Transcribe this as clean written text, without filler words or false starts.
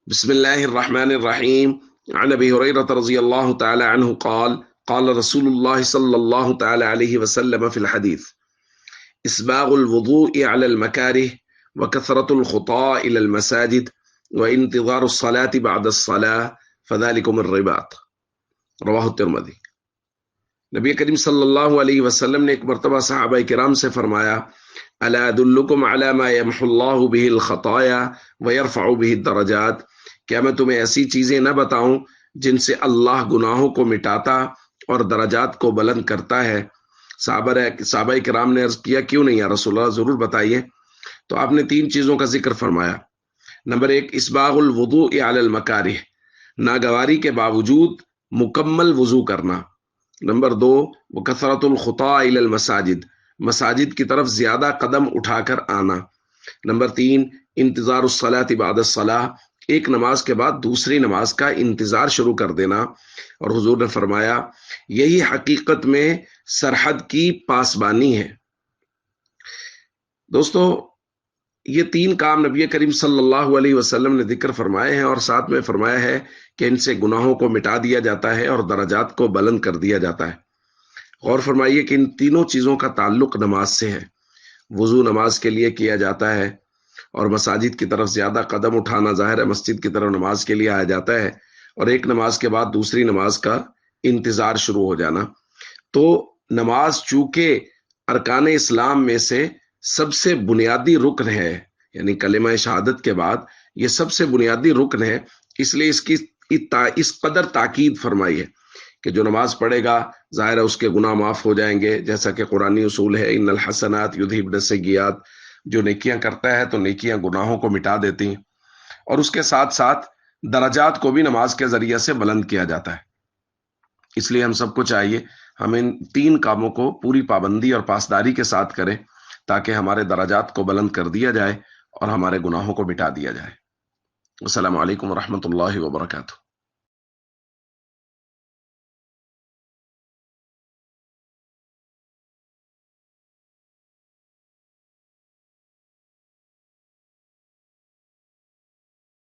بسم الله الرحمن الرحيم. عن أبي هريرة رضي الله تعالى عنه قال قال رسول الله صلى الله تعالى عليه وسلم في الحديث: إسباغ الوضوء على المكاره، وكثرة الخطى إلى المساجد، وانتظار الصلاة بعد الصلاة، فذلكم الرباط. رواہ الترمذی۔ نبی کریم صلی اللہ علیہ وسلم نے ایک مرتبہ صحابہ کرام سے فرمایا: الا ادلکم علی ما یمحو اللہ بہ الخطایا ویرفع بہ الدرجات، کیا میں تمہیں ایسی چیزیں نہ بتاؤں جن سے اللہ گناہوں کو مٹاتا اور درجات کو بلند کرتا ہے؟ صحابہ کرام نے عرض کیا: کیوں نہیں یا رسول اللہ، ضرور بتائیے۔ تو آپ نے 3 چیزوں کا ذکر فرمایا۔ نمبر 1، اسباغ الوضوء علی المکارہ، ناگواری کے باوجود مکمل وضو کرنا۔ نمبر 2، وکثرۃ الخطا الی المساجد، مساجد کی طرف زیادہ قدم اٹھا کر آنا۔ نمبر 3، انتظار الصلاۃ بعد الصلاۃ، ایک نماز کے بعد دوسری نماز کا انتظار شروع کر دینا۔ اور حضور نے فرمایا یہی حقیقت میں سرحد کی پاسبانی ہے۔ دوستو، یہ 3 کام نبی کریم صلی اللہ علیہ وسلم نے ذکر فرمائے ہیں، اور ساتھ میں فرمایا ہے کہ ان سے گناہوں کو مٹا دیا جاتا ہے اور درجات کو بلند کر دیا جاتا ہے۔ غور فرمائیے کہ ان تینوں چیزوں کا تعلق نماز سے ہے۔ وضو نماز کے لیے کیا جاتا ہے، اور مساجد کی طرف زیادہ قدم اٹھانا، ظاہر ہے مسجد کی طرف نماز کے لیے آیا جاتا ہے، اور ایک نماز کے بعد دوسری نماز کا انتظار شروع ہو جانا۔ تو نماز چونکہ ارکان اسلام میں سے سب سے بنیادی رکن ہے، یعنی کلمہ شہادت کے بعد یہ سب سے بنیادی رکن ہے، اس لیے اس قدر تاکید فرمائی ہے کہ جو نماز پڑھے گا ظاہر ہے اس کے گناہ معاف ہو جائیں گے، جیسا کہ قرآنی اصول ہے: ان الحسنات یذہبن السیئات، جو نیکیاں کرتا ہے تو نیکیاں گناہوں کو مٹا دیتی ہیں، اور اس کے ساتھ ساتھ درجات کو بھی نماز کے ذریعے سے بلند کیا جاتا ہے۔ اس لیے ہم سب کو چاہیے ہم ان 3 کاموں کو پوری پابندی اور پاسداری کے ساتھ کریں، تاکہ ہمارے درجات کو بلند کر دیا جائے اور ہمارے گناہوں کو مٹا دیا جائے۔ السلام علیکم ورحمۃ اللہ وبرکاتہ۔